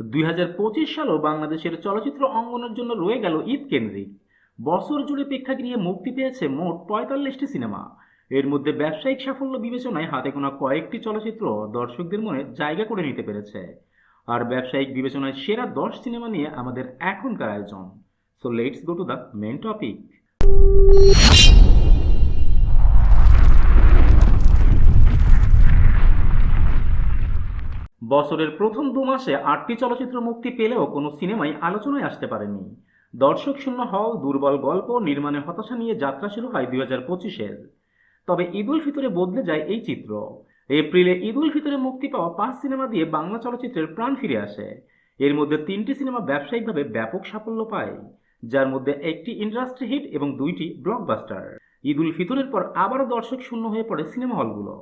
2025 সালও বাংলাদেশের চলচ্চিত্র অঙ্গনের জন্য রয়ে গেল ঈদ কেন্দ্রিক। বছর জুড়ে প্রেক্ষাগৃহে মুক্তি পেয়েছে মোট 45টি সিনেমা। এর মধ্যে ব্যবসায়িক সাফল্য বিবেচনায় হাতে গোনা কয়েকটি চলচ্চিত্র দর্শকদের মনে জায়গা করে নিতে পেরেছে। আর ব্যবসায়িক বিবেচনায় সেরা 10 সিনেমা নিয়ে আমাদের এখনকার আয়োজন। So let's go to the main topic. বছরের প্রথম 2 মাসে 8টি চলচ্চিত্র মুক্তি পেলেও কোনো সিনেমাই আলোচনায় আসতে পারেনি। দর্শক শূন্য হল, দুর্বল গল্প, নির্মাণে হতাশা নিয়ে যাত্রা শুরু হয় 2025-এর। তবে ঈদ উল ফিতরে বদলে যায় এই চিত্র। এপ্রিলে ঈদ উল ফিতরে মুক্তি পাওয়া 5 সিনেমা দিয়ে বাংলা চলচ্চিত্রের প্রাণ ফিরে আসে। এর মধ্যে 3টি সিনেমা ব্যবসায়িকভাবে ব্যাপক সাফল্য পায়, যার মধ্যে একটি ইন্ডাস্ট্রি হিট এবং 2টি ব্লকবাস্টার। ঈদ উল ফিতরের পর আবারও দর্শক শূন্য হয়ে পড়ে সিনেমা হলগুলো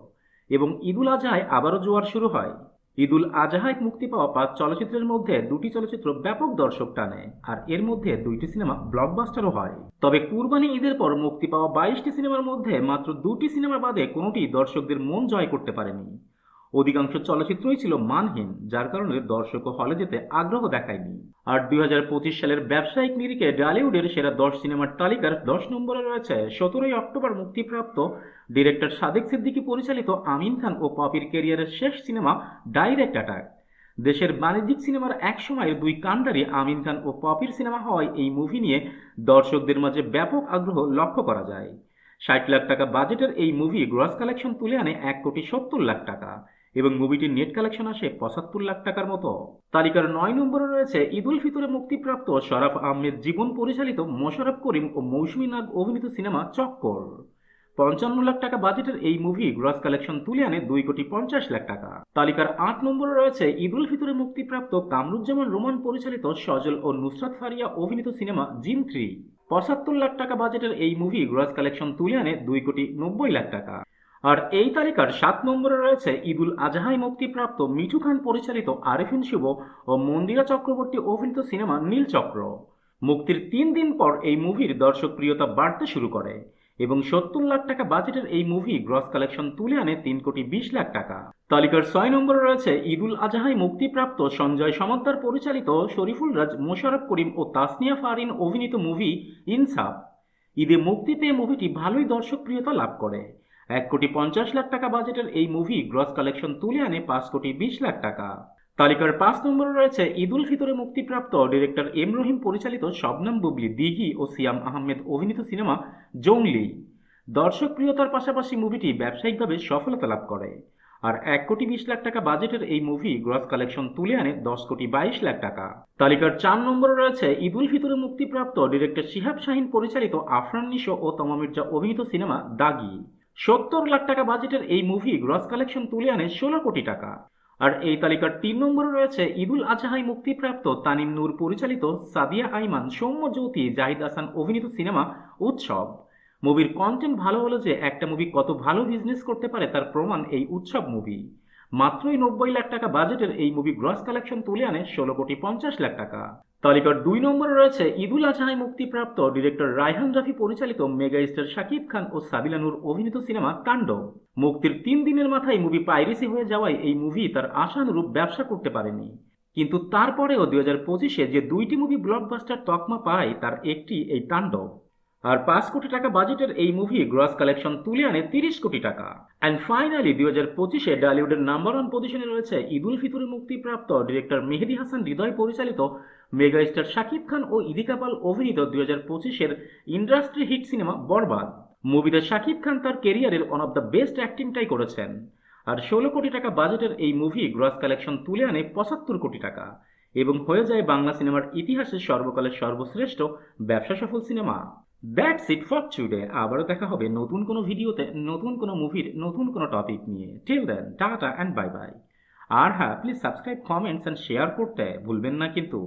এবং ঈদ উল আজহায় আবারও জোয়ার শুরু হয়। ঈদ উল আজহায় মুক্তি পাওয়া 5 চলচ্চিত্রের মধ্যে 2টি চলচ্চিত্র ব্যাপক দর্শক টানে, আর এর মধ্যে 2টি সিনেমা ব্লকবাস্টারও হয়। তবে কুরবানি ঈদের পর মুক্তি পাওয়া 22টি সিনেমার মধ্যে মাত্র 2টি সিনেমা বাদে কোনোটি দর্শকদের মন জয় করতে পারেনি। অধিকাংশ চলচ্চিত্রই ছিল মানহীন, যার কারণে দর্শকও হলে যেতে আগ্রহ দেখায়নি। আর 2025 সালের ব্যবসায়িক নিরিখে ঢালিউডের সেরা 10 সিনেমার তালিকার 10 নম্বরে রয়েছে 17ই অক্টোবর মুক্তিপ্রাপ্ত ডিরেক্টর সাদেক সিদ্দিকী পরিচালিত আমিন খান ও পপির ক্যারিয়ারের শেষ সিনেমা ডাইরেক্ট অ্যাটাক। দেশের বাণিজ্যিক সিনেমার এক সময়ের দুই কাণ্ডারি আমিন খান ও পপির সিনেমা হওয়ায় এই মুভি নিয়ে দর্শকদের মাঝে ব্যাপক আগ্রহ লক্ষ্য করা যায়। 60 লাখ টাকা বাজেটের এই মুভি গ্রস কালেকশন তুলে আনে 1,70,00,000 টাকা এবং মুভিটির নেট কালেকশন আসে 75 লাখ টাকার মতো। তালিকার 9 নম্বরে রয়েছে ঈদ উল ফিতরে মুক্তিপ্রাপ্ত শরাফ আহমেদ জীবন পরিচালিত মোশাররফ করিম ও মৌসুমী নাগ অভিনীত সিনেমা চক্কর। 55 লাখ টাকা বাজেটের এই মুভি গ্রস কালেকশন তুলে আনে 2,50,00,000 টাকা। তালিকার 8 নম্বরে রয়েছে ঈদ উল ফিতরে মুক্তিপ্রাপ্ত কামরুজ্জামান রোমান পরিচালিত সজল ও নুসরাত ফারিয়া অভিনীত সিনেমা জিন 3। 75 লাখ টাকা বাজেটের এই মুভি গ্রস কালেকশন তুলে আনে 2,90,00,000 টাকা। আর এই তালিকার 7 নম্বরে রয়েছে ঈদ উল আজহায় মুক্তিপ্রাপ্ত মিঠু খান পরিচালিত আরেফিন শুভ ও মন্দিরা চক্রবর্তী অভিনীত সিনেমা নীলচক্র। মুক্তির 3 দিন পর এই মুভির দর্শকপ্রিয়তা বাড়তে শুরু করে এবং 70 লাখ টাকা বাজেটের এই মুভি গ্রস কালেকশন তুলে আনে 3,20,00,000 টাকা। তালিকার 6 নম্বরে রয়েছে ঈদ উল আজহায় মুক্তিপ্রাপ্ত সঞ্জয় সমাদ্দার পরিচালিত শরীফুল রাজ, মোশাররফ করিম ও তাসনিয়া ফারিন অভিনীত মুভি ইনসাফ। ঈদে মুক্তি পেয়ে মুভিটি ভালোই দর্শকপ্রিয়তা লাভ করে। 1,50,00,000 টাকা বাজেটের এই মুভি গ্রস কালেকশন তুলে আনে 5,20,00,000 টাকা। তালিকার 5 নম্বরে রয়েছে ঈদ উল ফিতরে মুক্তিপ্রাপ্ত ডিরেক্টর এম রহিম পরিচালিত শবনম বুবলি, দিঘি ও সিয়াম আহমেদ অভিনীত সিনেমা জংলি। দর্শকপ্রিয়তার পাশাপাশি মুভিটি ব্যবসায়িকভাবে সফলতা লাভ করে। আর 1,20,00,000 টাকা বাজেটের এই মুভি গ্রস কালেকশন তুলে আনে 10,22,00,000 টাকা। তালিকার 4 নম্বরে রয়েছে ঈদ উল ফিতরে মুক্তিপ্রাপ্ত ডিরেক্টর শিহাব শাহীন পরিচালিত আফরান নিশো ও তমা মির্জা অভিনীত সিনেমা দাগি। 70 লাখ টাকা বাজেটের এই মুভি গ্রস কালেকশন তুলে আনে 16 কোটি টাকা। আর এই তালিকার 3 নম্বরে রয়েছে ঈদ উল আজহায় মুক্তিপ্রাপ্ত তানিম নূর পরিচালিত সাদিয়া আইমান, সৌম্য জ্যোতি, জাহিদ হাসান অভিনীত সিনেমা উৎসব। মুভির কন্টেন্ট ভালো হলে যে একটা মুভি কত ভালো বিজনেস করতে পারে তার প্রমাণ এই উৎসব মুভি। মাত্রই 90 লাখ টাকা বাজেটের এই মুভি গ্রস কালেকশন তুলে আনে 16,50,00,000 টাকা। তালিকার 2 নম্বরে রয়েছে ঈদ উল আজহায় মুক্তিপ্রাপ্ত ডিরেক্টর রায়হান রাফি পরিচালিত মেগা স্টার শাকিব খান ও সাবিলা নূর অভিনীত সিনেমা তাণ্ডব। মুক্তির 3 দিনের মাথায় মুভি পাইরেসি হয়ে যাওয়ায় এই মুভি তার আশানুরূপ ব্যবসা করতে পারেনি। কিন্তু তারপরেও 2025-এ যে 2টি মুভি ব্লকবাস্টার তকমা পায় তার একটি এই তাণ্ডব। আর 5 কোটি টাকা বাজেটের এই মুভি গ্রস কালেকশন তুলে আনে 30 কোটি টাকা। অ্যান্ড ফাইনালি 2025-এ ডালিউডের নাম্বার 1 পজিশনে রয়েছে ঈদ উল ফিতরে মুক্তিপ্রাপ্ত ডিরেক্টর মেহেদী হাসান হৃদয় পরিচালিত মেগা স্টার শাকিব খান ও ইদিকা পাল অভিনীত 2025-এর ইন্ডাস্ট্রি হিট সিনেমা বরবাদ। মুভিতে শাকিব খান তার কেরিয়ারের ওয়ান অফ দ্য বেস্ট অ্যাক্টিংটাই করেছেন। আর 16 কোটি টাকা বাজেটের এই মুভি গ্রস কালেকশন তুলে আনে 75 কোটি টাকা এবং হয়ে যায় বাংলা সিনেমার ইতিহাসে সর্বকালের সর্বশ্রেষ্ঠ ব্যবসা সফল cinema. That's it for today. আবারও দেখা হবে নতুন কোনো ভিডিওতে, নতুন কোনো মুভির নতুন কোনো টপিক নিয়ে। Till then, tata and bye bye. আর হ্যাঁ, please subscribe, comments and share করতে ভুলবেন না কিন্তু।